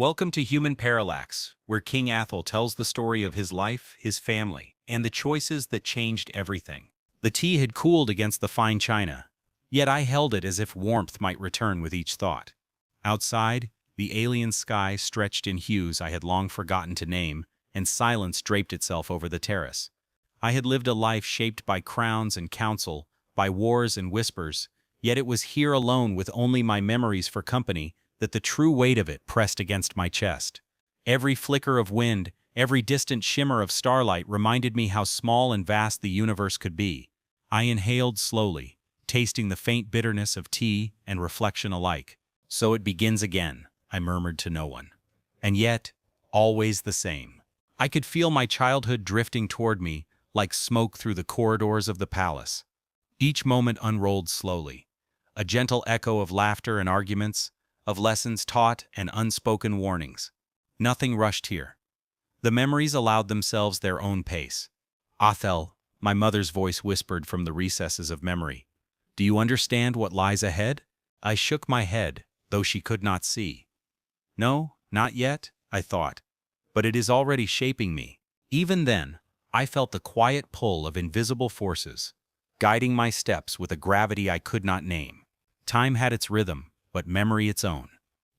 Welcome to Human Parallax, where King Athel tells the story of his life, his family, and the choices that changed everything. The tea had cooled against the fine china, yet I held it as if warmth might return with each thought. Outside, the alien sky stretched in hues I had long forgotten to name, and silence draped itself over the terrace. I had lived a life shaped by crowns and counsel, by wars and whispers, yet it was here alone with only my memories for company that the true weight of it pressed against my chest. Every flicker of wind, every distant shimmer of starlight reminded me how small and vast the universe could be. I inhaled slowly, tasting the faint bitterness of tea and reflection alike. So it begins again, I murmured to no one. And yet, always the same. I could feel my childhood drifting toward me, like smoke through the corridors of the palace. Each moment unrolled slowly, a gentle echo of laughter and arguments, of lessons taught and unspoken warnings. Nothing rushed here. The memories allowed themselves their own pace. Athel, my mother's voice whispered from the recesses of memory. Do you understand what lies ahead? I shook my head, though she could not see. No, not yet, I thought. But it is already shaping me. Even then, I felt the quiet pull of invisible forces, guiding my steps with a gravity I could not name. Time had its rhythm, but memory its own.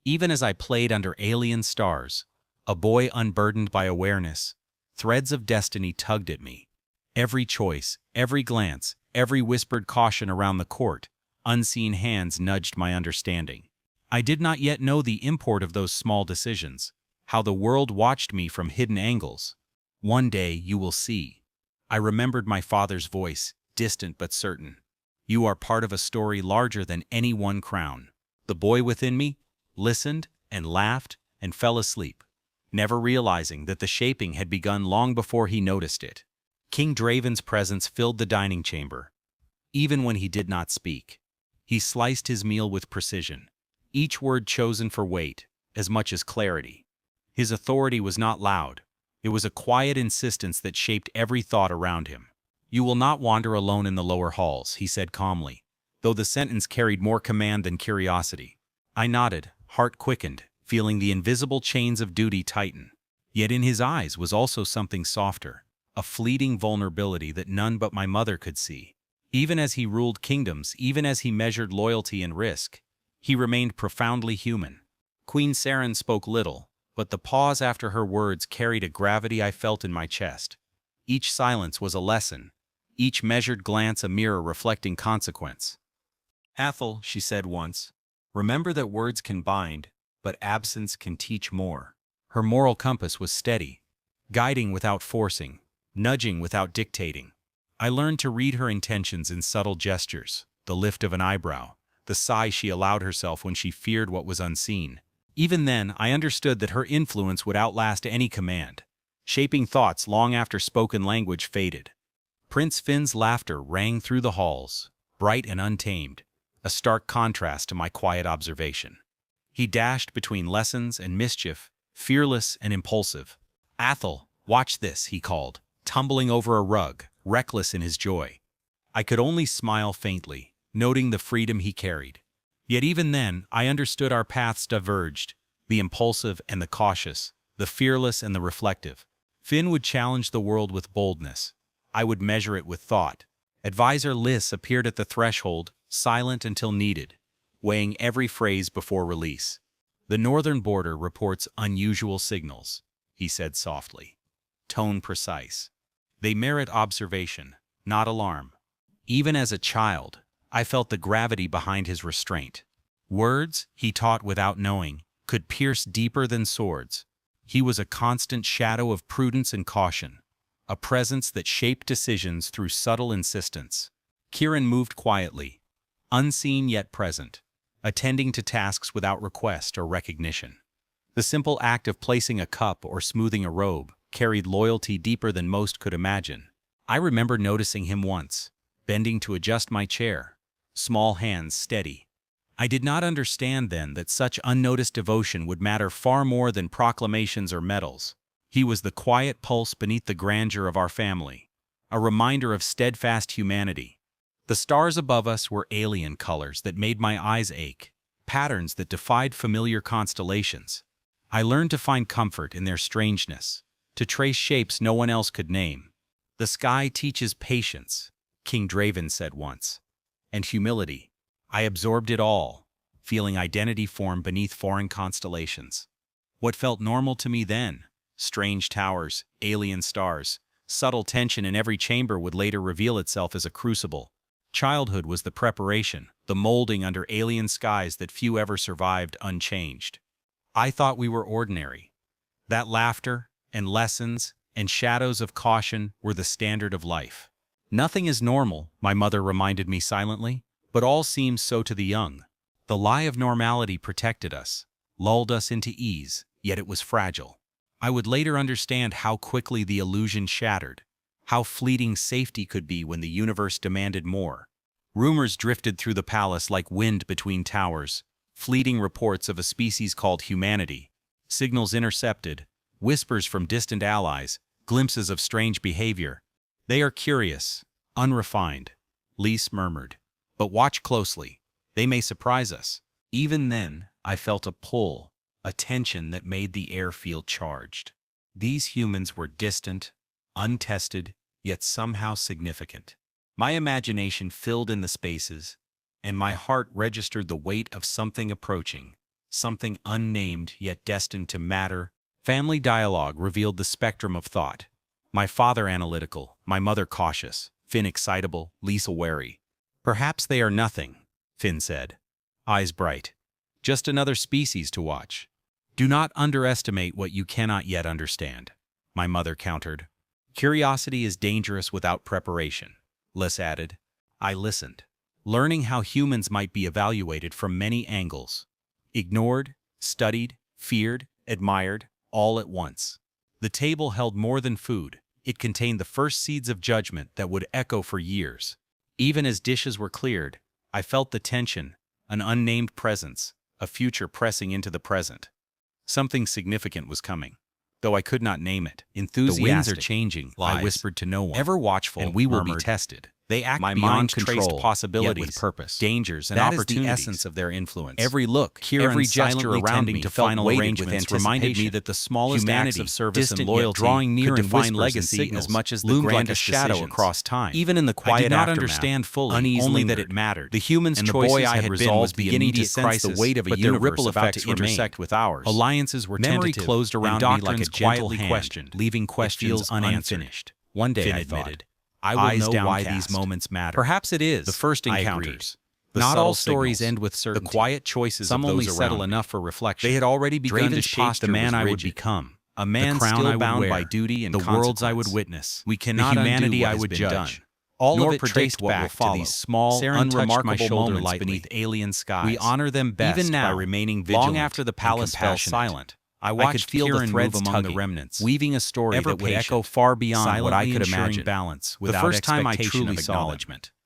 Even as I played under alien stars, a boy unburdened by awareness, threads of destiny tugged at me. Every choice, every glance, every whispered caution around the court, unseen hands nudged my understanding. I did not yet know the import of those small decisions, how the world watched me from hidden angles. One day you will see. I remembered my father's voice, distant but certain. You are part of a story larger than any one crown. The boy within me listened and laughed and fell asleep, never realizing that the shaping had begun long before he noticed it. King Draven's presence filled the dining chamber. Even when he did not speak, he sliced his meal with precision, each word chosen for weight, as much as clarity. His authority was not loud. It was a quiet insistence that shaped every thought around him. You will not wander alone in the lower halls, he said calmly, though the sentence carried more command than curiosity. I nodded, heart quickened, feeling the invisible chains of duty tighten. Yet in his eyes was also something softer, a fleeting vulnerability that none but my mother could see. Even as he ruled kingdoms, even as he measured loyalty and risk, he remained profoundly human. Queen Saren spoke little, but the pause after her words carried a gravity I felt in my chest. Each silence was a lesson, each measured glance a mirror reflecting consequence. Athel, she said once, remember that words can bind, but absence can teach more. Her moral compass was steady, guiding without forcing, nudging without dictating. I learned to read her intentions in subtle gestures, the lift of an eyebrow, the sigh she allowed herself when she feared what was unseen. Even then, I understood that her influence would outlast any command, shaping thoughts long after spoken language faded. Prince Finn's laughter rang through the halls, bright and untamed, a stark contrast to my quiet observation. He dashed between lessons and mischief, fearless and impulsive. Athel, watch this, he called, tumbling over a rug, reckless in his joy. I could only smile faintly, noting the freedom he carried. Yet even then, I understood our paths diverged, the impulsive and the cautious, the fearless and the reflective. Finn would challenge the world with boldness. I would measure it with thought. Advisor Liss appeared at the threshold, silent until needed, weighing every phrase before release. The northern border reports unusual signals, he said softly. Tone precise. They merit observation, not alarm. Even as a child, I felt the gravity behind his restraint. Words, he taught without knowing, could pierce deeper than swords. He was a constant shadow of prudence and caution, a presence that shaped decisions through subtle insistence. Kieran moved quietly, unseen yet present, attending to tasks without request or recognition. The simple act of placing a cup or smoothing a robe carried loyalty deeper than most could imagine. I remember noticing him once, bending to adjust my chair, small hands steady. I did not understand then that such unnoticed devotion would matter far more than proclamations or medals. He was the quiet pulse beneath the grandeur of our family, a reminder of steadfast humanity. The stars above us were alien colors that made my eyes ache, patterns that defied familiar constellations. I learned to find comfort in their strangeness, to trace shapes no one else could name. The sky teaches patience, King Draven said once, and humility. I absorbed it all, feeling identity form beneath foreign constellations. What felt normal to me then, strange towers, alien stars, subtle tension in every chamber would later reveal itself as a crucible. Childhood was the preparation, the molding under alien skies that few ever survived unchanged. I thought we were ordinary. That laughter, and lessons, and shadows of caution were the standard of life. Nothing is normal, my mother reminded me silently, but all seems so to the young. The lie of normality protected us, lulled us into ease, yet it was fragile. I would later understand how quickly the illusion shattered, how fleeting safety could be when the universe demanded more. Rumors drifted through the palace like wind between towers, fleeting reports of a species called humanity, signals intercepted, whispers from distant allies, glimpses of strange behavior. They are curious, unrefined, Lise murmured. But watch closely. They may surprise us. Even then, I felt a pull, a tension that made the air feel charged. These humans were distant, untested, yet somehow significant. My imagination filled in the spaces, and my heart registered the weight of something approaching, something unnamed yet destined to matter. Family dialogue revealed the spectrum of thought. My father analytical, my mother cautious, Finn excitable, Lisa wary. Perhaps they are nothing, Finn said, eyes bright. Just another species to watch. Do not underestimate what you cannot yet understand, my mother countered. Curiosity is dangerous without preparation, Liz added. I listened, learning how humans might be evaluated from many angles. Ignored, studied, feared, admired, all at once. The table held more than food. It contained the first seeds of judgment that would echo for years. Even as dishes were cleared, I felt the tension, an unnamed presence, a future pressing into the present. Something significant was coming, though I could not name it. Enthusiastic. The winds are changing, I whispered to no one. Ever watchful, and we will be tested. They act beyond control, possibilities, yet with purpose, dangers, and opportunities. That is the essence of their influence. Every look, every gesture around me to final arrangements reminded me that the smallest acts of service and loyalty drawing near could define legacy as much as the loomed like a shadow across time. Even in the quiet aftermath, I did not understand fully, only that it mattered. The human's and the boy I had been was beginning to sense the weight of a universe about to intersect with ours. Alliances were tentative, closed around me like a gentle hand, leaving questions unanswered. One day, I thought, I will know why these moments matter. Perhaps it is the first encounters. Not all stories end with certainty. The quiet choices of those around me. Some only settle enough for reflection. They had already begun to shape the man I would become. A man still bound by duty and the worlds I would witness. We cannot undo what has been done. All of it traced back to these small, unremarkable moments beneath alien skies. We honor them best even now, by remaining vigilant. Long after the palace fell silent, I could feel the threads among the remnants, weaving a story that would echo far beyond what I could imagine. Balance the first time I truly saw them.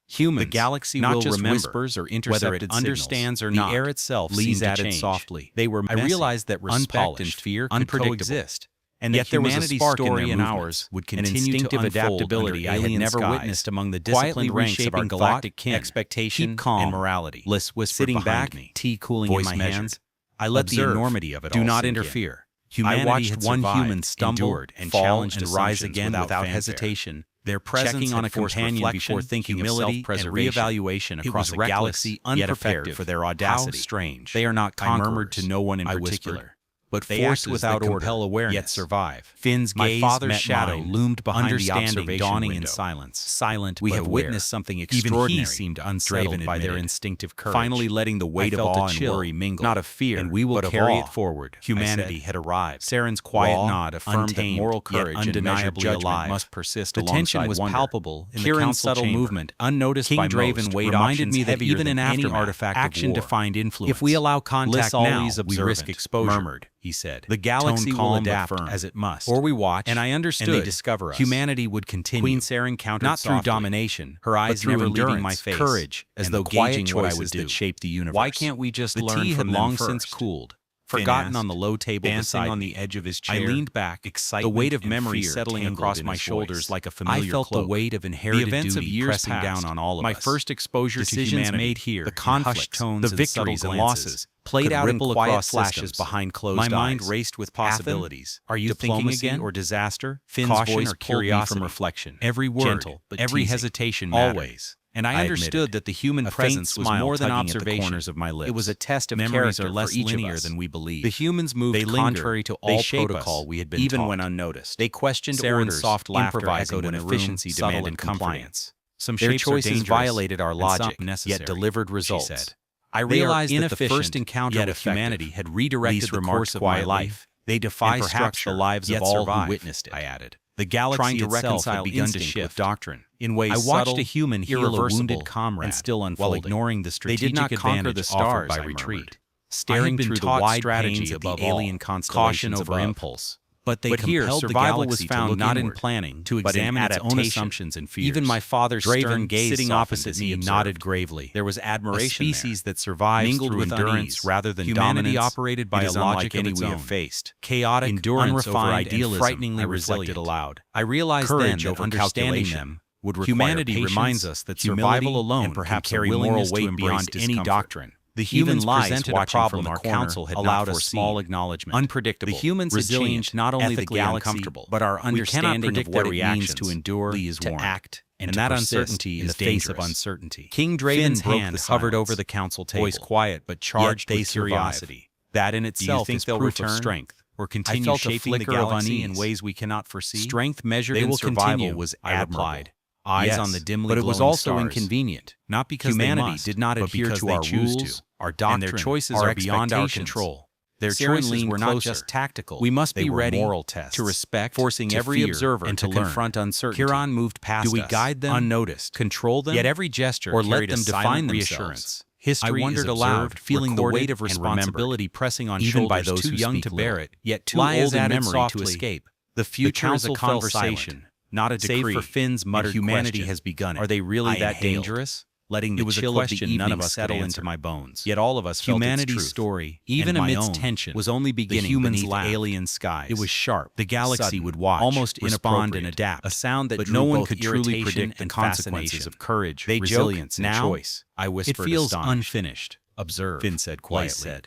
Humans, the galaxy not just whispers or intercepted whether it understands or not. The air itself seemed to change. Softly. They were messy, I realized that respect and fear could coexist, and yet there was a spark story in ours would continue to unfold adaptability I had never witnessed among the disciplined ranks of our galactic kin. Expectation, keep calm, and morality. Liz whispered sitting back, me, tea cooling in my hands. I let the enormity of it all. Do not interfere. Humanity I watched one human stumble and challenge and rise again without hesitation. Their presence on a companion before thinking of self-preservation, reevaluation across a galaxy unprepared for their audacity. How strange. They are not conquerors. I murmured to no one in particular. But forces without order compel awareness, yet survive. Finn's gaze, my father's shadow, loomed behind the observation dawning window. In silence. Silent, we have witnessed something extraordinary. Even he seemed unsettled by their instinctive courage. Finally letting the weight of awe and worry mingle, not of fear, and we will carry it forward. Humanity had arrived. Saren's quiet nod affirmed that moral courage and undeniably alive must persist. The tension was palpable in the council subtle movement, unnoticed by most, reminded me that even in any artifact action to find influence. If we allow contact now, we risk exposure. He said. The galaxy will adapt as it must. Or we watch, and I understood, and they discover us. Humanity would continue. Queen Saren countered not softly, through domination, her eyes never leaving my face, courage, as though gauging what I would do. That shape the universe. Why can't we just learn from them first? The tea had long since cooled. forgotten on the low table beside on the edge of his chair. I leaned back, excitement, the weight of memory settling across my shoulders like a familiar cloak. I felt the weight of inherited duty pressing down on all of us. My first exposure to humanity made here, the conflicts, the victories and losses, played out in quiet flashes behind closed eyes. My mind raced with possibilities. Are you thinking again, or disaster? Finn's voice or curiosity from reflection. Every word, gentle, but every hesitation mattered. Always. And I understood that the human presence was more than observation. Corners of my lips. It was a test of memories are less linear than we believe. The humans moved contrary to all protocol we had been even taught. When unnoticed. They questioned orders, soft laughter echoed in efficiency, demanded compliance. Some their choices violated our logic, yet delivered results. She said. I realized that the first encounter with humanity had redirected the course of my life. They defy structure, the lives of all who witnessed it. I added. The galaxy trying to reconcile had begun to shift doctrine in ways I watched subtle, a human heal a wounded comrade and still unfolding. While ignoring the strategic they did not conquer the stars by retreat, staring through the wide strategy of the alien constellation over impulse. But here, survival was found not in planning, to examine its own assumptions and fears. Even my father's stern gaze sitting opposite me nodded gravely. There was admiration. A species that survives mingled with endurance rather than humanity operated by a logic any we have faced. Chaotic, endurance over idealism, frighteningly resilient. Aloud. I realized then that understanding them would require humanity reminds us that survival alone and perhaps carry moral weight beyond any doctrine. The humans presented a problem our council had allowed a small acknowledgement. Unpredictable. The humans had changed not only the galaxy, but our understanding of what it means to endure, to act, and that uncertainty in the face of uncertainty. King Draven's hand hovered over the council table, voice quiet but charged with curiosity. That in itself is proof of strength. Or continue shaping the galaxy in ways we cannot foresee. Strength measured in survival was admirable. Eyes on the dimly glowing stars. But it was also inconvenient, not because humanity did not adhere to our rules, our doctrine, and their choices are beyond our control. Their choices were not just tactical. We must be ready moral tests, to respect, forcing every observer and to confront uncertainty. Huron moved past us. Do we guide them unnoticed, control them, yet every gesture or let them define reassurance? History I wondered aloud, feeling the weight of responsibility pressing on even by those too young to bear it, yet too old in memory to escape. The future is a conversation. Not a decree. Save for Finn's muttered humanity has begun. Are they really that dangerous? Letting the chill of the evening none of us settle into my bones. Yet all of us felt humanity's story, even amidst tension, was only beginning. The humans beneath alien skies. It was sharp. The galaxy sudden, would watch, almost respond and adapt. A sound that no one could truly predict the consequences of courage, resilience, and choice. I whispered, it feels unfinished. Observe, Finn said quietly.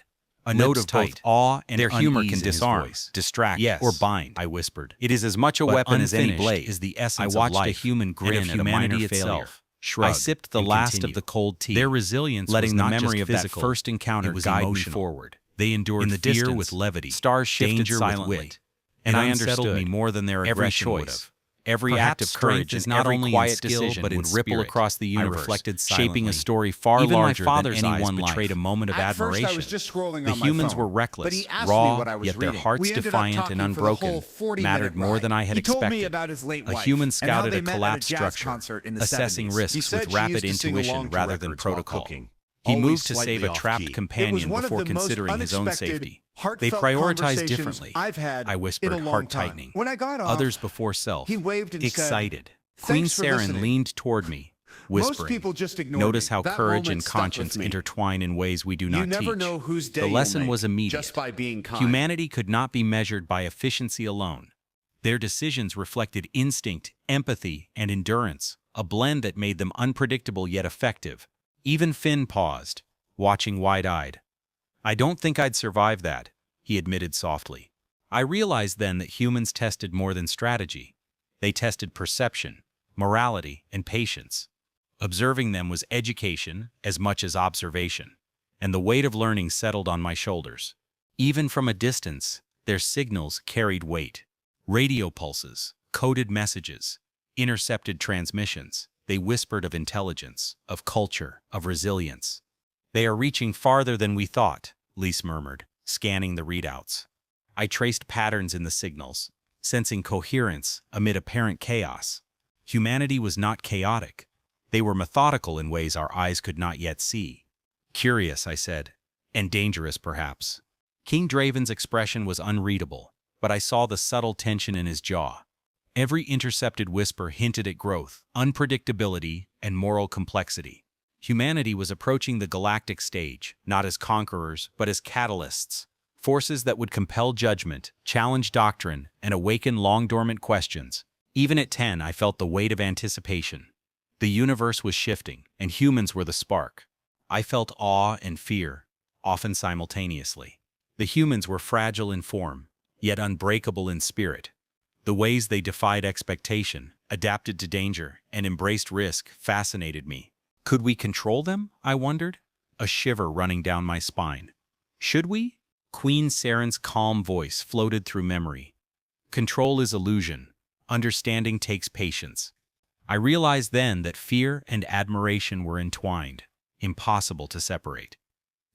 A note of both awe and their humor can disarm, distract, or bind. I whispered. It is as much a weapon as any blade. Is the essence I watched of life, a human grin at humanity itself. I sipped the last of the cold tea. Their resilience, letting the memory of that first encounter guide me forward. They endured in the fear with levity, stars shifted silently, and I understood me more than their aggression would have. Every act of courage is not only quiet decision, but would ripple across the universe, shaping a story far larger than any one betrayed a moment of admiration. First I was just scrolling the on humans my phone, were reckless, but he asked raw, me what I was yet their reading. hearts We ended up defiant and talking for the whole unbroken, 40-minute mattered more ride. than I had He told expected. me about his late A wife human and how scouted they a met at collapsed jazz structure, concert in the assessing 70s. risks He said with she rapid used to sing intuition along to rather than records while protocol. cooking. He Always moved to slightly save a trapped off-key. companion one of before the most considering his own unexpected, safety. They heartfelt prioritized conversations differently. I've had I whispered, in a long heart time. tightening. When I got off, Others before self. he waved and excited. said, Queen "Thanks for Saren listening." leaned toward me, whispering. Most people just ignore Notice me. how That courage and moment stuck with conscience me. intertwine in ways we do You not never teach. know whose day The you'll lesson make was immediate. just by being kind. Humanity could not be measured by efficiency alone. Their decisions reflected instinct, empathy, and endurance, a blend that made them unpredictable yet effective. Even Finn paused, watching wide-eyed. I don't think I'd survive that, he admitted softly. I realized then that humans tested more than strategy. They tested perception, morality, and patience. Observing them was education as much as observation, and the weight of learning settled on my shoulders. Even from a distance, their signals carried weight. Radio pulses, coded messages, intercepted transmissions. They whispered of intelligence, of culture, of resilience. They are reaching farther than we thought, Lise murmured, scanning the readouts. I traced patterns in the signals, sensing coherence amid apparent chaos. Humanity was not chaotic. They were methodical in ways our eyes could not yet see. Curious, I said, and dangerous perhaps. King Draven's expression was unreadable, but I saw the subtle tension in his jaw. Every intercepted whisper hinted at growth, unpredictability, and moral complexity. Humanity was approaching the galactic stage, not as conquerors, but as catalysts, Forces that would compel judgment, challenge doctrine, and awaken long-dormant questions. Even at 10, I felt the weight of anticipation. The universe was shifting, and humans were the spark. I felt awe and fear, often simultaneously. The humans were fragile in form, yet unbreakable in spirit. The ways they defied expectation, adapted to danger, and embraced risk fascinated me. Could we control them? I wondered, a shiver running down my spine. Should we? Queen Saren's calm voice floated through memory. Control is illusion. Understanding takes patience. I realized then that fear and admiration were entwined, impossible to separate.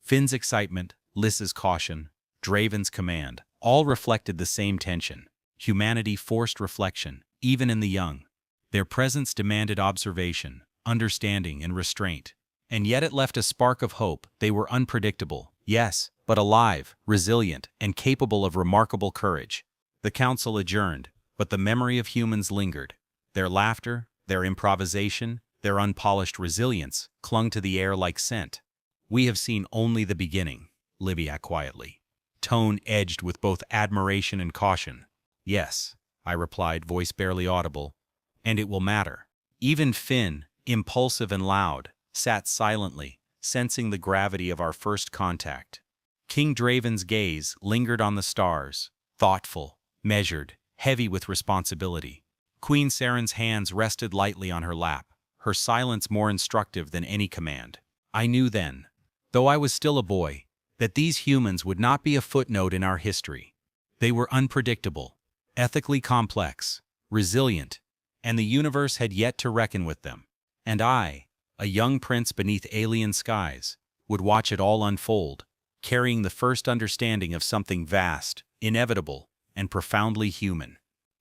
Finn's excitement, Lys's caution, Draven's command, all reflected the same tension. Humanity forced reflection, even in the young. Their presence demanded observation, understanding, and restraint. And yet it left a spark of hope. They were unpredictable, yes, but alive, resilient, and capable of remarkable courage. The council adjourned, but the memory of humans lingered. Their laughter, their improvisation, their unpolished resilience clung to the air like scent. We have seen only the beginning, Livia quietly. Tone edged with both admiration and caution. Yes, I replied, voice barely audible, and it will matter. Even Finn, impulsive and loud, sat silently, sensing the gravity of our first contact. King Draven's gaze lingered on the stars, thoughtful, measured, heavy with responsibility. Queen Saren's hands rested lightly on her lap, her silence more instructive than any command. I knew then, though I was still a boy, that these humans would not be a footnote in our history. They were unpredictable, ethically complex, resilient, and the universe had yet to reckon with them. And I, a young prince beneath alien skies, would watch it all unfold, carrying the first understanding of something vast, inevitable, and profoundly human.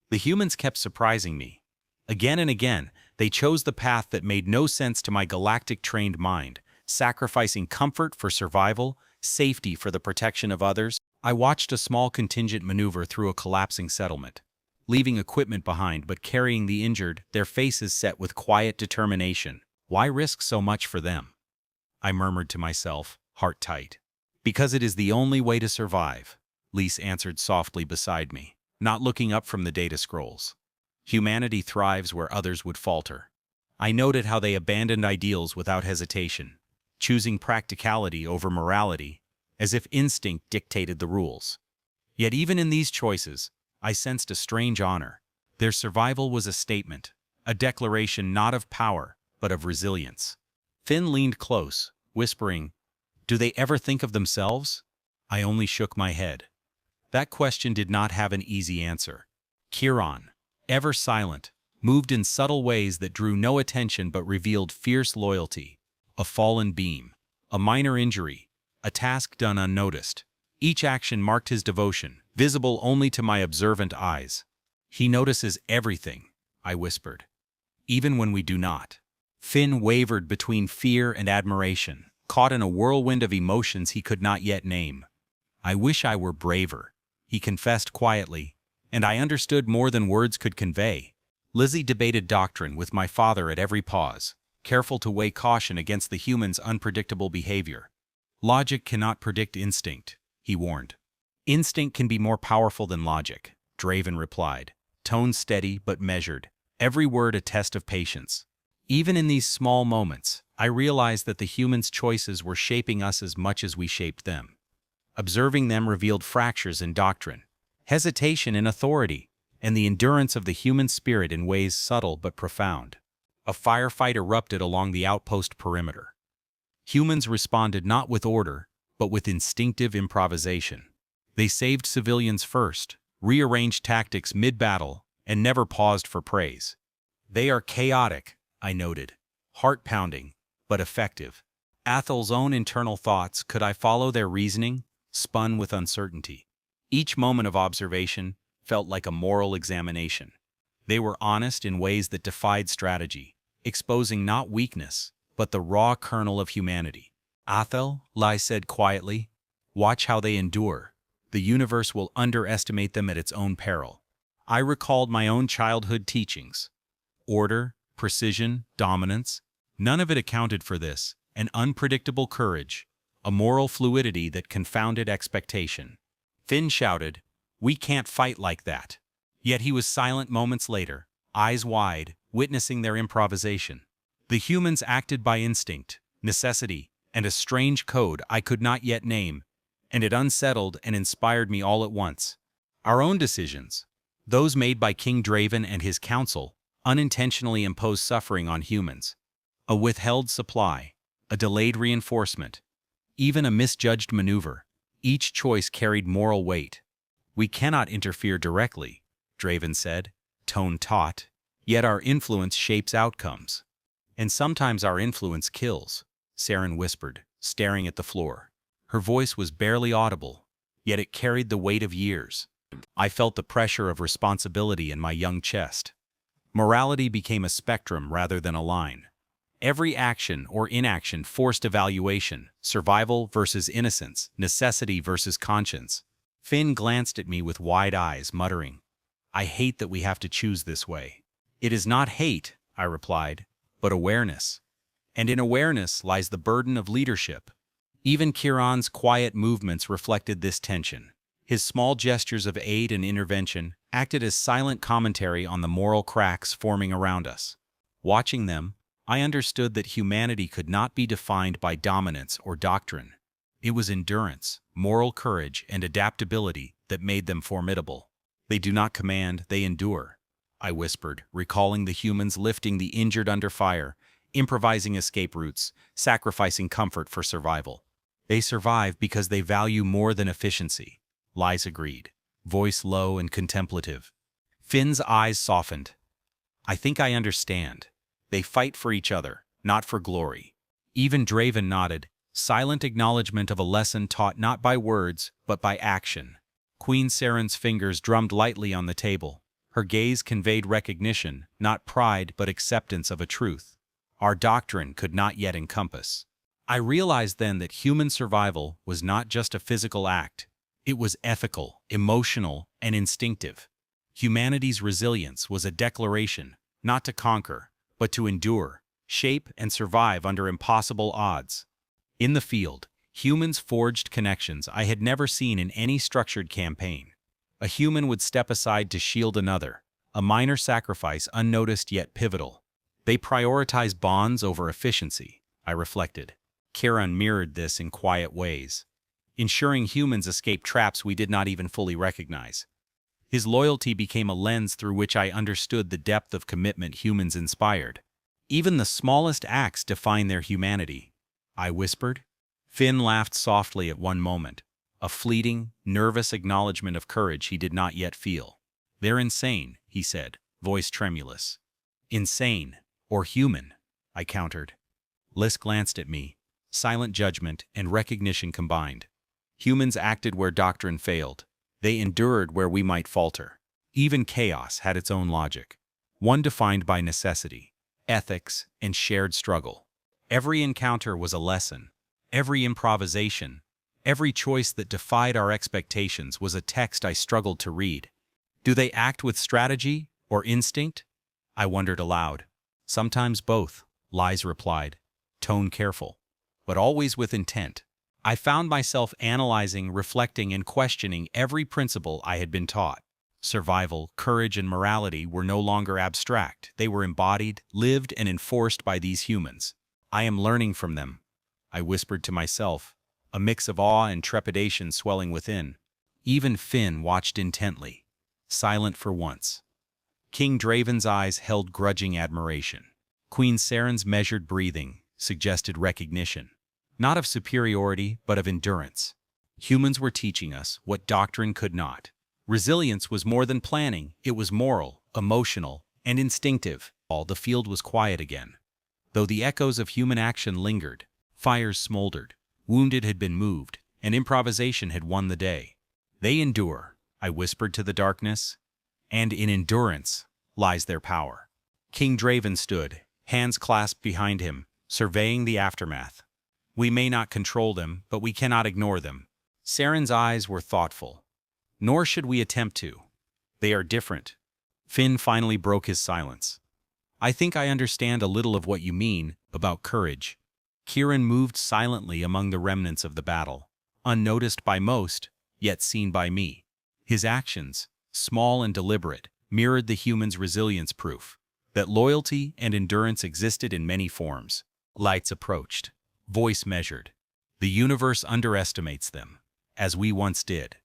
The humans kept surprising me. Again and again, they chose the path that made no sense to my galactic-trained mind, sacrificing comfort for survival, safety for the protection of others. I watched a small contingent maneuver through a collapsing settlement, leaving equipment behind but carrying the injured, their faces set with quiet determination. Why risk so much for them? I murmured to myself, heart tight. Because it is the only way to survive, Lys answered softly beside me, not looking up from the data scrolls. Humanity thrives where others would falter. I noted how they abandoned ideals without hesitation, choosing practicality over morality, as if instinct dictated the rules. Yet even in these choices, I sensed a strange honor. Their survival was a statement, a declaration not of power, but of resilience. Finn leaned close, whispering, "Do they ever think of themselves?" I only shook my head. That question did not have an easy answer. Chiron, ever silent, moved in subtle ways that drew no attention but revealed fierce loyalty. A fallen beam, a minor injury, a task done unnoticed. Each action marked his devotion, visible only to my observant eyes. "He notices everything," I whispered, "even when we do not." Finn wavered between fear and admiration, caught in a whirlwind of emotions he could not yet name. "I wish I were braver," he confessed quietly, and I understood more than words could convey. Lizzie debated doctrine with my father at every pause, careful to weigh caution against the human's unpredictable behavior. "Logic cannot predict instinct," he warned. "Instinct can be more powerful than logic," Draven replied, tone steady but measured, every word a test of patience. Even in these small moments, I realized that the humans' choices were shaping us as much as we shaped them. Observing them revealed fractures in doctrine, hesitation in authority, and the endurance of the human spirit in ways subtle but profound. A firefight erupted along the outpost perimeter. Humans responded not with order, but with instinctive improvisation. They saved civilians first, rearranged tactics mid-battle, and never paused for praise. "They are chaotic," I noted, heart-pounding, but effective. Athel's own internal thoughts, could I follow their reasoning, spun with uncertainty. Each moment of observation felt like a moral examination. They were honest in ways that defied strategy, exposing not weakness, but the raw kernel of humanity. "Athel," Lai said quietly, "watch how they endure. The universe will underestimate them at its own peril." I recalled my own childhood teachings. Order, precision, dominance, none of it accounted for this, an unpredictable courage, a moral fluidity that confounded expectation. Finn shouted, "We can't fight like that." Yet he was silent moments later, eyes wide, witnessing their improvisation. The humans acted by instinct, necessity, and a strange code I could not yet name, and it unsettled and inspired me all at once. Our own decisions, those made by King Draven and his council, unintentionally impose suffering on humans. A withheld supply, a delayed reinforcement, even a misjudged maneuver, each choice carried moral weight. "We cannot interfere directly," Draven said, tone taut, "yet our influence shapes outcomes. And sometimes our influence kills," Saren whispered, staring at the floor. Her voice was barely audible, yet it carried the weight of years. I felt the pressure of responsibility in my young chest. Morality became a spectrum rather than a line. Every action or inaction forced evaluation, survival versus innocence, necessity versus conscience. Finn glanced at me with wide eyes, muttering, "I hate that we have to choose this way." "It is not hate," I replied, "but awareness. And in awareness lies the burden of leadership." Even Kiran's quiet movements reflected this tension. His small gestures of aid and intervention acted as silent commentary on the moral cracks forming around us. Watching them, I understood that humanity could not be defined by dominance or doctrine. It was endurance, moral courage, and adaptability that made them formidable. "They do not command, they endure," I whispered, recalling the humans lifting the injured under fire, improvising escape routes, sacrificing comfort for survival. "They survive because they value more than efficiency," Lies agreed, voice low and contemplative. Finn's eyes softened. "I think I understand. They fight for each other, not for glory." Even Draven nodded, silent acknowledgement of a lesson taught not by words, but by action. Queen Saren's fingers drummed lightly on the table. Her gaze conveyed recognition, not pride but acceptance of a truth our doctrine could not yet encompass. I realized then that human survival was not just a physical act. It was ethical, emotional, and instinctive. Humanity's resilience was a declaration, not to conquer, but to endure, shape, and survive under impossible odds. In the field, humans forged connections I had never seen in any structured campaign. A human would step aside to shield another, a minor sacrifice unnoticed yet pivotal. They prioritize bonds over efficiency, I reflected. Kiran mirrored this in quiet ways, ensuring humans escape traps we did not even fully recognize. His loyalty became a lens through which I understood the depth of commitment humans inspired. "Even the smallest acts define their humanity," I whispered. Finn laughed softly at one moment, a fleeting, nervous acknowledgement of courage he did not yet feel. "They're insane," he said, voice tremulous. "Insane, or human," I countered. Liz glanced at me, silent judgment and recognition combined. Humans acted where doctrine failed. They endured where we might falter. Even chaos had its own logic, one defined by necessity, ethics, and shared struggle. Every encounter was a lesson. Every improvisation, every choice that defied our expectations was a text I struggled to read. "Do they act with strategy or instinct?" I wondered aloud. "Sometimes both," Lies replied, tone careful, "but always with intent." I found myself analyzing, reflecting, and questioning every principle I had been taught. Survival, courage, and morality were no longer abstract. They were embodied, lived, and enforced by these humans. "I am learning from them," I whispered to myself, a mix of awe and trepidation swelling within. Even Finn watched intently, silent for once. King Draven's eyes held grudging admiration. Queen Saren's measured breathing suggested recognition, not of superiority, but of endurance. Humans were teaching us what doctrine could not. Resilience was more than planning, it was moral, emotional, and instinctive. All the field was quiet again. Though the echoes of human action lingered, fires smoldered, wounded had been moved, and improvisation had won the day. "They endure," I whispered to the darkness, "and in endurance lies their power." King Draven stood, hands clasped behind him, surveying the aftermath. "We may not control them, but we cannot ignore them." Saren's eyes were thoughtful. "Nor should we attempt to. They are different." Finn finally broke his silence. "I think I understand a little of what you mean about courage." Kiran moved silently among the remnants of the battle, unnoticed by most, yet seen by me. His actions, small and deliberate, mirrored the human's resilience proof that loyalty and endurance existed in many forms. Lights approached, voice measured. The universe underestimates them, as we once did.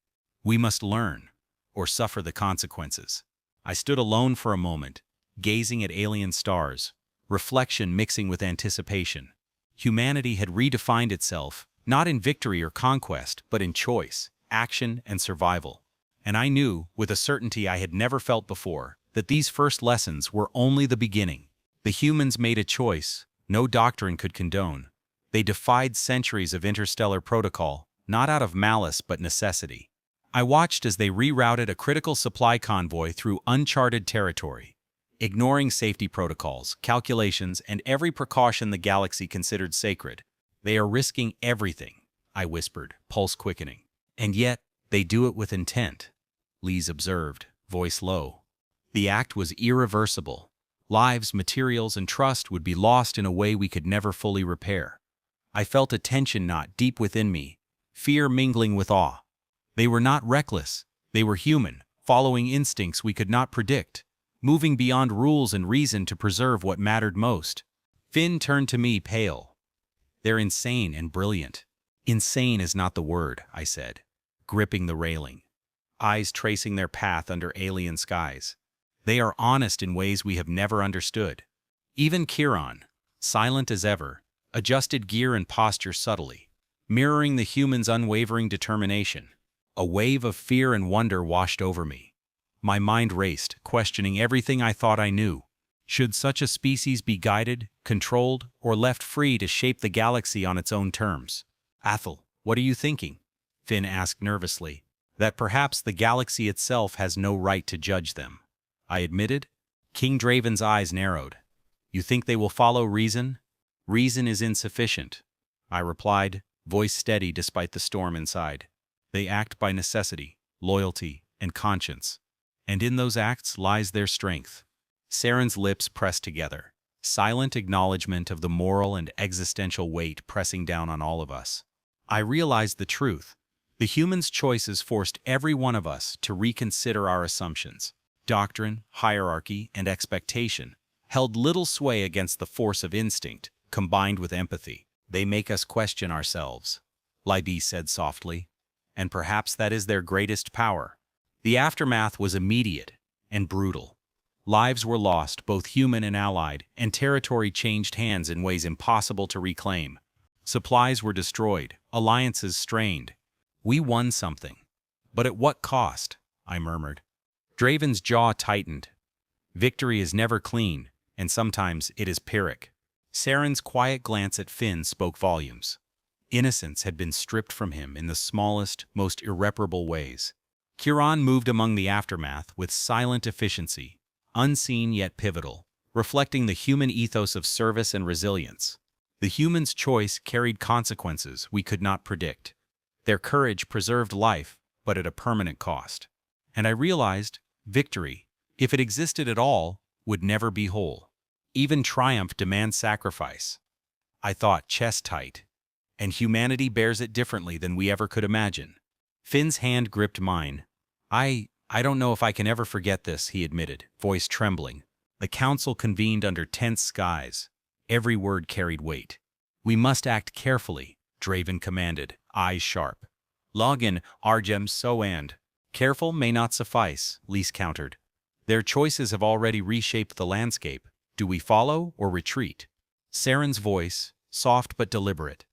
We must learn, or suffer the consequences. I stood alone for a moment, gazing at alien stars, reflection mixing with anticipation. Humanity had redefined itself, not in victory or conquest, but in choice, action, and survival. And I knew, with a certainty I had never felt before, that these first lessons were only the beginning. The humans made a choice no doctrine could condone. They defied centuries of interstellar protocol, not out of malice but necessity. I watched as they rerouted a critical supply convoy through uncharted territory, ignoring safety protocols, calculations, and every precaution the galaxy considered sacred. They are risking everything, I whispered, pulse quickening. And yet, they do it with intent, Lise observed, voice low. The act was irreversible. Lives, materials, and trust would be lost in a way we could never fully repair. I felt a tension knot deep within me, fear mingling with awe. They were not reckless. They were human, following instincts we could not predict, moving beyond rules and reason to preserve what mattered most. Finn turned to me, pale. They're insane and brilliant. Insane is not the word, I said, gripping the railing, eyes tracing their path under alien skies. They are honest in ways we have never understood. Even Chiron, silent as ever, adjusted gear and posture subtly, mirroring the human's unwavering determination. A wave of fear and wonder washed over me. My mind raced, questioning everything I thought I knew. Should such a species be guided, controlled, or left free to shape the galaxy on its own terms? Athel, what are you thinking? Finn asked nervously. That perhaps the galaxy itself has no right to judge them, I admitted. King Draven's eyes narrowed. You think they will follow reason? Reason is insufficient, I replied, voice steady despite the storm inside. They act by necessity, loyalty, and conscience. And in those acts lies their strength. Saren's lips pressed together, silent acknowledgement of the moral and existential weight pressing down on all of us. I realized the truth. The human's choices forced every one of us to reconsider our assumptions. Doctrine, hierarchy, and expectation held little sway against the force of instinct, combined with empathy. They make us question ourselves, Libby said softly. And perhaps that is their greatest power. The aftermath was immediate and brutal. Lives were lost, both human and allied, and territory changed hands in ways impossible to reclaim. Supplies were destroyed, alliances strained. We won something. But at what cost? I murmured. Draven's jaw tightened. Victory is never clean, and sometimes it is Pyrrhic. Saren's quiet glance at Finn spoke volumes. Innocence had been stripped from him in the smallest, most irreparable ways. Chiron moved among the aftermath with silent efficiency, unseen yet pivotal, reflecting the human ethos of service and resilience. The human's choice carried consequences we could not predict. Their courage preserved life, but at a permanent cost. And I realized, victory, if it existed at all, would never be whole. Even triumph demands sacrifice. I thought, chest tight. And humanity bears it differently than we ever could imagine. Finn's hand gripped mine. I don't know if I can ever forget this, he admitted, voice trembling. The council convened under tense skies. Every word carried weight. We must act carefully, Draven commanded, eyes sharp. Login, Argem, so and. Careful may not suffice, Lise countered. Their choices have already reshaped the landscape. Do we follow or retreat? Saren's voice, soft but deliberate.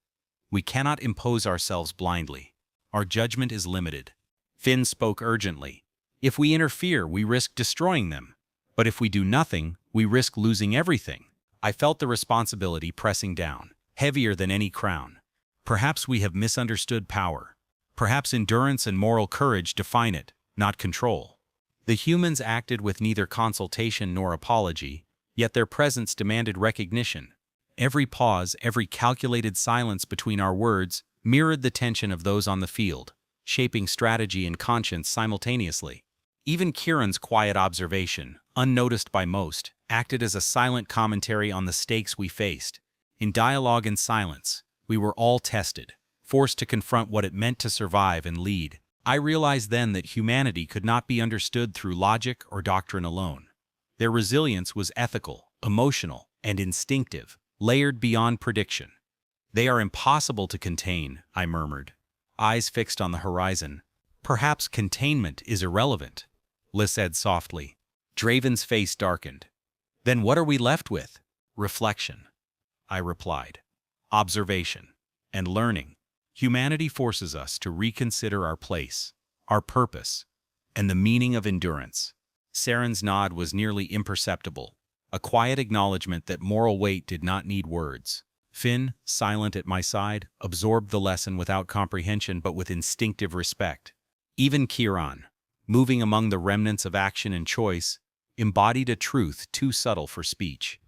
We cannot impose ourselves blindly. Our judgment is limited. Finn spoke urgently. If we interfere, we risk destroying them. But if we do nothing, we risk losing everything. I felt the responsibility pressing down, heavier than any crown. Perhaps we have misunderstood power. Perhaps endurance and moral courage define it, not control. The humans acted with neither consultation nor apology, yet their presence demanded recognition. Every pause, every calculated silence between our words mirrored the tension of those on the field, shaping strategy and conscience simultaneously. Even Chiron's quiet observation, unnoticed by most, acted as a silent commentary on the stakes we faced. In dialogue and silence, we were all tested, forced to confront what it meant to survive and lead. I realized then that humanity could not be understood through logic or doctrine alone. Their resilience was ethical, emotional, and instinctive, layered beyond prediction. They are impossible to contain, I murmured, eyes fixed on the horizon. Perhaps containment is irrelevant, Liz said softly. Draven's face darkened. Then what are we left with? Reflection, I replied. Observation and learning. Humanity forces us to reconsider our place, our purpose, and the meaning of endurance. Saren's nod was nearly imperceptible, a quiet acknowledgement that moral weight did not need words. Finn, silent at my side, absorbed the lesson without comprehension but with instinctive respect. Even Kiran, moving among the remnants of action and choice, embodied a truth too subtle for speech.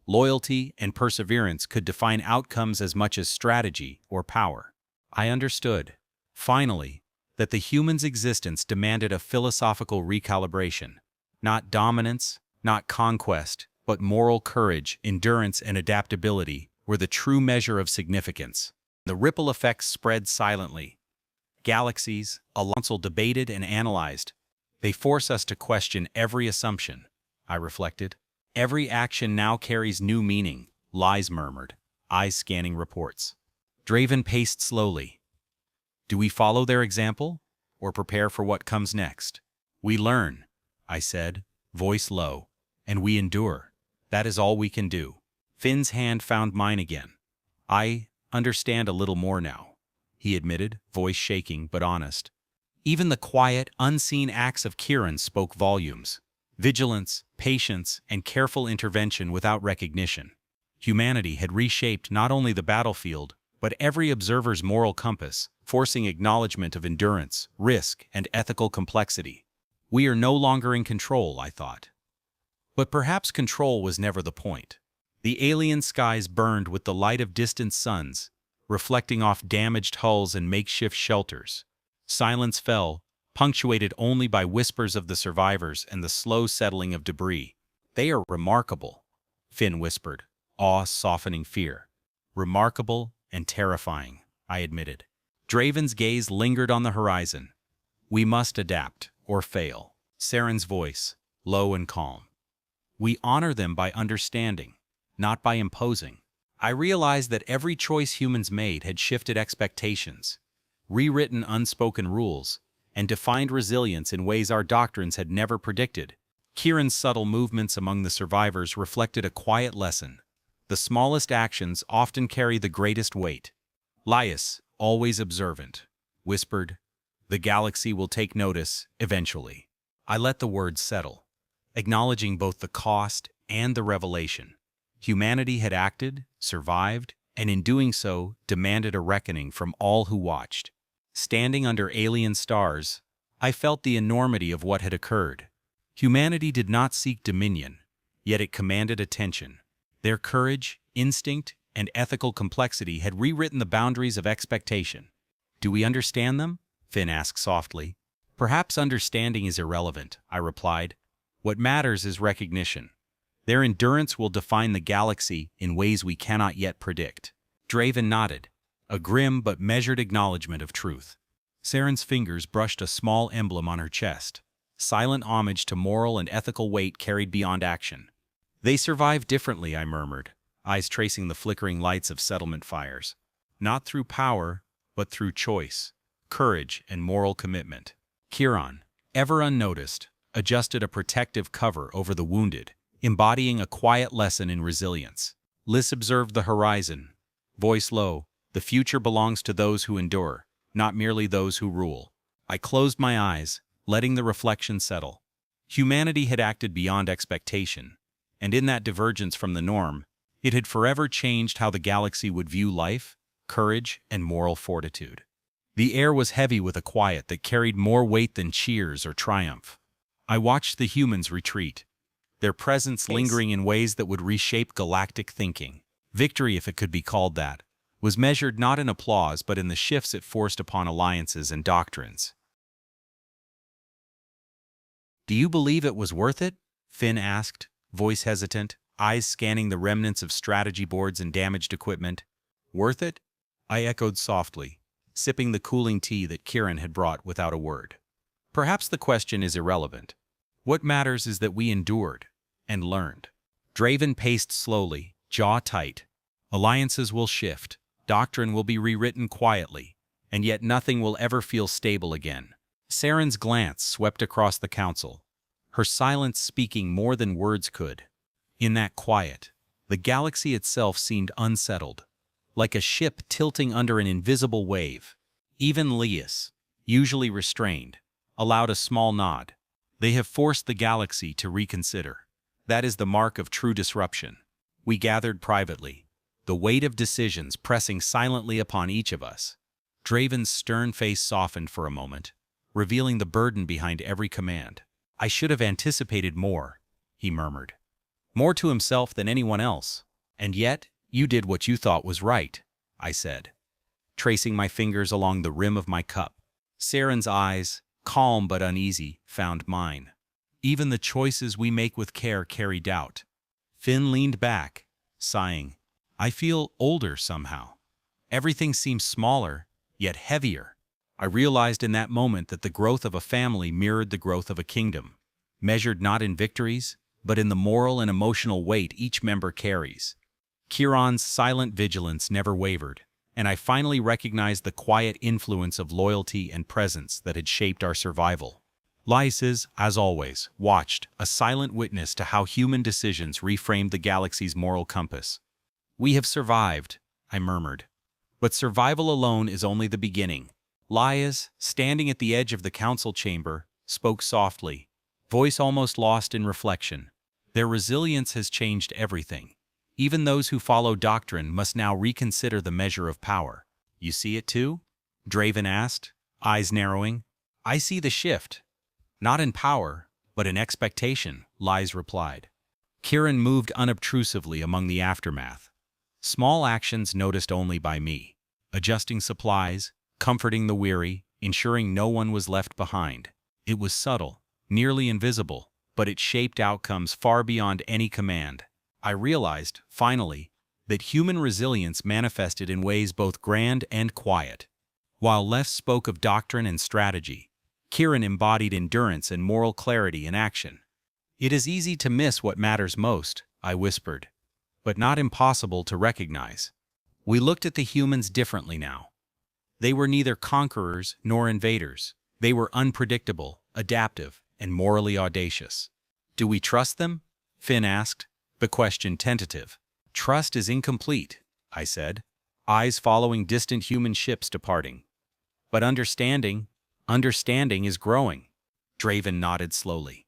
Loyalty and perseverance could define outcomes as much as strategy or power. I understood, finally, that the human's existence demanded a philosophical recalibration. Not dominance, not conquest, but moral courage, endurance, and adaptability were the true measure of significance. The ripple effects spread silently. Galaxies, a council debated and analyzed. They force us to question every assumption, I reflected. Every action now carries new meaning, Lies murmured, eyes scanning reports. Draven paced slowly. Do we follow their example, or prepare for what comes next? We learn, I said, voice low, and we endure. That is all we can do. Finn's hand found mine again. I understand a little more now, he admitted, voice shaking but honest. Even the quiet, unseen acts of Kiran spoke volumes. Vigilance, patience, and careful intervention without recognition. Humanity had reshaped not only the battlefield, but every observer's moral compass, forcing acknowledgement of endurance, risk, and ethical complexity. We are no longer in control, I thought. But perhaps control was never the point. The alien skies burned with the light of distant suns, reflecting off damaged hulls and makeshift shelters. Silence fell, punctuated only by whispers of the survivors and the slow settling of debris. They are remarkable, Finn whispered, awe softening fear. Remarkable and terrifying, I admitted. Draven's gaze lingered on the horizon. We must adapt, or fail. Saren's voice, low and calm. We honor them by understanding, not by imposing. I realized that every choice humans made had shifted expectations, rewritten unspoken rules, and defined resilience in ways our doctrines had never predicted. Kiran's subtle movements among the survivors reflected a quiet lesson. The smallest actions often carry the greatest weight. Laius, always observant, whispered, "The galaxy will take notice, eventually." I let the words settle, acknowledging both the cost and the revelation. Humanity had acted, survived, and in doing so, demanded a reckoning from all who watched. Standing under alien stars, I felt the enormity of what had occurred. Humanity did not seek dominion, yet it commanded attention. Their courage, instinct, and ethical complexity had rewritten the boundaries of expectation. Do we understand them? Finn asked softly. Perhaps understanding is irrelevant, I replied. What matters is recognition. Their endurance will define the galaxy in ways we cannot yet predict. Draven nodded, a grim but measured acknowledgement of truth. Saren's fingers brushed a small emblem on her chest, silent homage to moral and ethical weight carried beyond action. They survive differently, I murmured, eyes tracing the flickering lights of settlement fires. Not through power, but through choice, courage, and moral commitment. Kiran, ever unnoticed, adjusted a protective cover over the wounded, embodying a quiet lesson in resilience. Liz observed the horizon, voice low, the future belongs to those who endure, not merely those who rule. I closed my eyes, letting the reflection settle. Humanity had acted beyond expectation, and in that divergence from the norm, it had forever changed how the galaxy would view life, courage, and moral fortitude. The air was heavy with a quiet that carried more weight than cheers or triumph. I watched the humans retreat, their presence lingering in ways that would reshape galactic thinking. Victory, if it could be called that, was measured not in applause but in the shifts it forced upon alliances and doctrines. Do you believe it was worth it? Finn asked, voice hesitant, eyes scanning the remnants of strategy boards and damaged equipment. Worth it? I echoed softly, sipping the cooling tea that Kieran had brought without a word. Perhaps the question is irrelevant. What matters is that we endured and learned. Draven paced slowly, jaw tight. Alliances will shift, doctrine will be rewritten quietly, and yet nothing will ever feel stable again. Saren's glance swept across the council, her silence speaking more than words could. In that quiet, the galaxy itself seemed unsettled, like a ship tilting under an invisible wave. Even Lias, usually restrained, allowed a small nod. They have forced the galaxy to reconsider. That is the mark of true disruption. We gathered privately, the weight of decisions pressing silently upon each of us. Draven's stern face softened for a moment, revealing the burden behind every command. "I should have anticipated more," he murmured. "More to himself than anyone else. And yet, you did what you thought was right," I said, tracing my fingers along the rim of my cup. Saren's eyes, calm but uneasy, found mine. "Even the choices we make with care carry doubt." Finn leaned back, sighing. "I feel older somehow. Everything seems smaller, yet heavier." I realized in that moment that the growth of a family mirrored the growth of a kingdom, measured not in victories, but in the moral and emotional weight each member carries. Kieran's silent vigilance never wavered, and I finally recognized the quiet influence of loyalty and presence that had shaped our survival. Lysis, as always, watched, a silent witness to how human decisions reframed the galaxy's moral compass. "We have survived," I murmured. "But survival alone is only the beginning." Lyas, standing at the edge of the council chamber, spoke softly, voice almost lost in reflection. "Their resilience has changed everything. Even those who follow doctrine must now reconsider the measure of power." "You see it too?" Draven asked, eyes narrowing. "I see the shift. Not in power, but in expectation," Lys replied. Kieran moved unobtrusively among the aftermath. Small actions noticed only by me. Adjusting supplies, comforting the weary, ensuring no one was left behind. It was subtle, nearly invisible, but it shaped outcomes far beyond any command. I realized, finally, that human resilience manifested in ways both grand and quiet. While Les spoke of doctrine and strategy, Kieran embodied endurance and moral clarity in action. "It is easy to miss what matters most," I whispered, "but not impossible to recognize." We looked at the humans differently now. They were neither conquerors nor invaders. They were unpredictable, adaptive, and morally audacious. "Do we trust them?" Finn asked, the question tentative. "Trust is incomplete," I said, eyes following distant human ships departing. "But understanding is growing." Draven nodded slowly.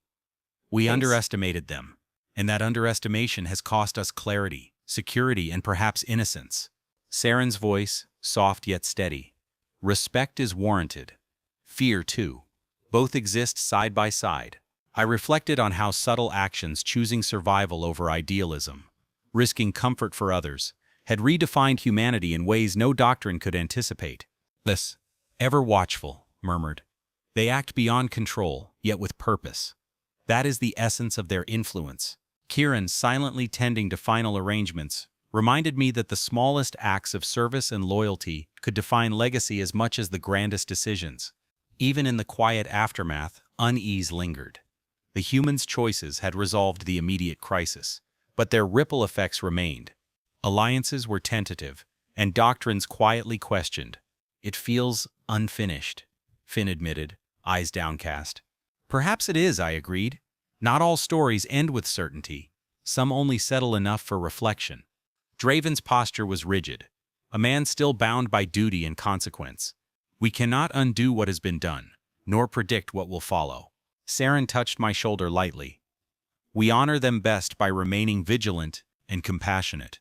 "We underestimated them, and that underestimation has cost us clarity, security, and perhaps innocence." Saren's voice, soft yet steady. "Respect is warranted. Fear, too. Both exist side by side." I reflected on how subtle actions choosing survival over idealism, risking comfort for others, had redefined humanity in ways no doctrine could anticipate. "This, ever watchful," murmured. "They act beyond control, yet with purpose. That is the essence of their influence." Kieran, silently tending to final arrangements, reminded me that the smallest acts of service and loyalty could define legacy as much as the grandest decisions. Even in the quiet aftermath, unease lingered. The humans' choices had resolved the immediate crisis, but their ripple effects remained. Alliances were tentative, and doctrines quietly questioned. "It feels unfinished," Finn admitted, eyes downcast. "Perhaps it is," I agreed. "Not all stories end with certainty. Some only settle enough for reflection." Draven's posture was rigid, a man still bound by duty and consequence. "We cannot undo what has been done, nor predict what will follow." Saren touched my shoulder lightly. "We honor them best by remaining vigilant and compassionate."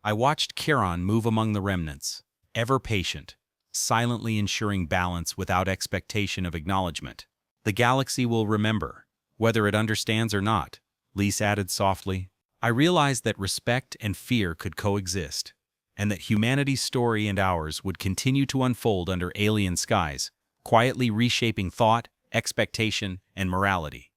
I watched Kieran move among the remnants, ever patient, silently ensuring balance without expectation of acknowledgement. "The galaxy will remember, whether it understands or not," Lys added softly. I realized that respect and fear could coexist, and that humanity's story and ours would continue to unfold under alien skies, quietly reshaping thought, expectation, and morality.